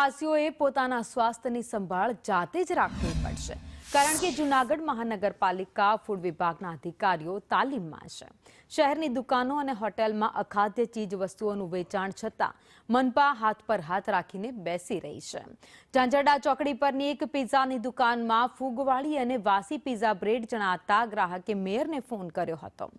વાસીઓએ પોતાના સ્વાસ્થ્યની સંભાળ જાતે જ રાખવી પડશે, કારણ કે જૂનાગઢ મહાનગરપાલિકા ફૂડ વિભાગના અધિકારીઓ તાલીમમાં છે. શહેરની દુકાનો અને હોટેલમાં અખાદ્ય ચીજ વસ્તુઓનું વેચાણ છતાં મનપા હાથ પર હાથ રાખીને બેસી રહી છે. ઝાંઝરડા ચોકડી પરની એક પિઝાની દુકાનમાં ફૂગવાળી અને વાસી પિઝા બ્રેડ જણાતા ગ્રાહકે મેયરને ફોન કર્યો હતો,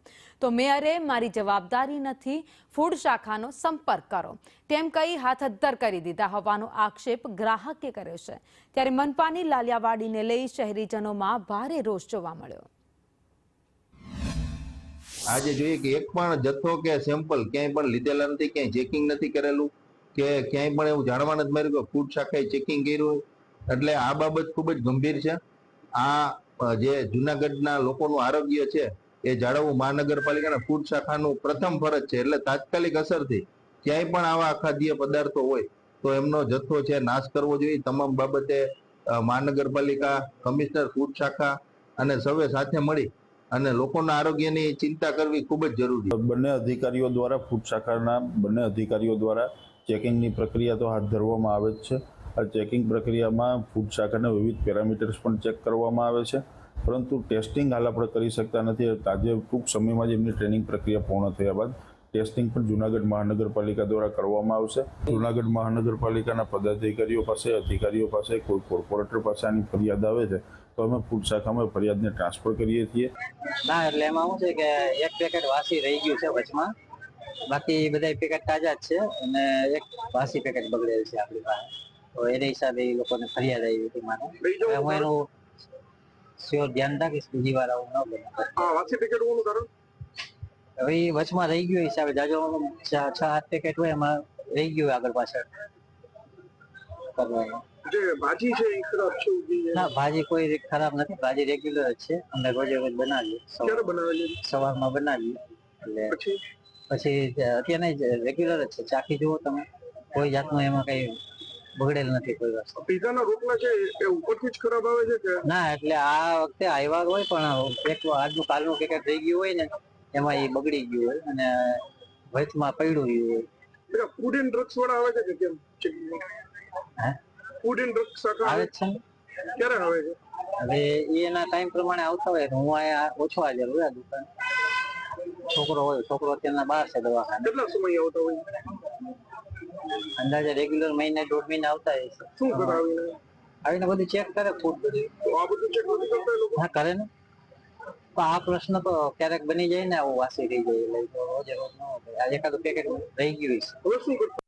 તો મેયરે મારી જવાબદારી નથી, ફૂડ શાખાનો સંપર્ક કરો તેમ કહી હાથ અદ્ધર કરી દીધા હોવાનો આક્ષેપ ગ્રાહકે કર્યો છે. ત્યારે મનપાની લાલિયાવાડીને લઈ શહેરીજનોમાં ભારે રોષ જોવા મળ્યો. આજે જોઈએ કે એક પણ જથ્થો કે સેમ્પલ ક્યાંય પણ લીધેલા નથી, ક્યાંય ચેકિંગ નથી કરેલું કે ક્યાંય પણ એવું જાણવા નથી મળ્યું કે ફૂડ શાખાએ ચેકિંગ કર્યું. એટલે આ બાબત ખૂબ જ ગંભીર છે. આ જે જુનાગઢના લોકોનું આરોગ્ય છે એ જાળવવું મહાનગરપાલિકાના ફૂડ શાખાનું પ્રથમ ફરજ છે. એટલે તાત્કાલિક અસરથી ક્યાંય પણ આવા અખાદ્ય પદાર્થો હોય તો એમનો જથ્થો છે નાશ કરવો જોઈએ. તમામ બાબતે મહાનગરપાલિકા, કમિશનર, ફૂડ શાખા અને સૌએ સાથે મળી અને લોકોના આરોગ્યની ચિંતા કરવી ખૂબ જ જરૂરી છે. બંને અધિકારીઓ દ્વારા ફૂડ શાખાના બંને અધિકારીઓ દ્વારા ચેકિંગની પ્રક્રિયા તો હાથ ધરવામાં આવે જ છે. આ ચેકિંગ પ્રક્રિયામાં ફૂડ શાખાના વિવિધ પેરામીટર્સ પણ ચેક કરવામાં આવે છે, પરંતુ ટેસ્ટિંગ હાલ આપણે કરી શકતા નથી. આજે ટૂંક સમયમાં જ એમની ટ્રેનિંગ પ્રક્રિયા પૂર્ણ થયા બાદ ટેસ્ટિંગ પણ જૂનાગઢ મહાનગરપાલિકા દ્વારા કરવામાં આવશે. જૂનાગઢ મહાનગરપાલિકાના પદાધિકારીઓ પાસે, અધિકારીઓ પાસે, કોઈ કોર્પોરેટર પાસે આની ફરિયાદ આવે છે તો અમે ફૂડ શાખામાં ફરિયાદને ટ્રાન્સફર કરીએ છીએ. ના, એટલે એમાં શું છે કે એક પેકેટ વાસી રહી ગયું છે વચમાં, બાકી બધા પેકેટ તાજા જ છે અને એક વાસી પેકેટ બગડેલ છે આપણી પાસે. તો એના હિસાબે એ લોકોને ફરિયાદ આવી હતી મારે. હું એનું શ્યોર ધ્યાન રાખીશ, બીજી વાર આવું ન બને. વાસી પેકેટ હોવાનું કારણ હવે એ વચમાં રહી ગયું હિસાબે જાજો 6-8 પેકેટ હોય એમાં રહી ગયું આગળ પાછળ કરવાનું. જે ભાજી છે એ ખરાબ છે? ના, ભાજી કોઈ ખરાબ નથી, ભાજી રેગ્યુલર જ છે. અમે રોજે રોજ બનાવીએ. ક્યારે બનાવેલી? સવારમાં બનાવીએ એટલે પછી અત્યારે રેગ્યુલર જ છે. ચાખી જુઓ તમે, કોઈ જાતનું એમાં કઈ બગડેલ નથી કોઈ વસ્તુ. પિઝાના રોટલા છે એ ઉપરથી જ ખરાબ આવે છે કે? ના, એટલે આ વખતે આવ્યા હોય પણ એક આજનું કાલનું પેકેટ રહી ગયું હોય ને એમાં એ બગડી ગયું હોય અને વચમાં પડ્યું હોય. ફૂડ એન્ડ ડ્રગ્સ વાળા આવે છે કે કેમ? હે, ફૂડ એન્ડ ડ્રગ્સ શાખા આવે છે ને? ક્યારે આવે છે? હવે એના ટાઈમ પ્રમાણે આવતા હોય. હું અહીંયા ઓછો હાજર હોય દુકાન. છોકરો હોય, છોકરો અત્યારના બહાર છે દવાખાને. કેટલા સમય આવતા હોય? અંદાજે રેગ્યુલર મહિને 1.5 મહિના આવતા હોય છે. શું કરે આવીને બધું ચેક કરે ફૂડ બધું. તો આ બધું ચેક નથી કરતા એ લોકો? હા, કરે ને. પણ આ પ્રશ્ન તો ક્યારેક બની જાય ને, આવું વાસી રહી જાય એટલે તો રોજે રોજ ન હોય. આજે એકાદું પેકેટ રહી ગયું છે. હવે શું કરતા?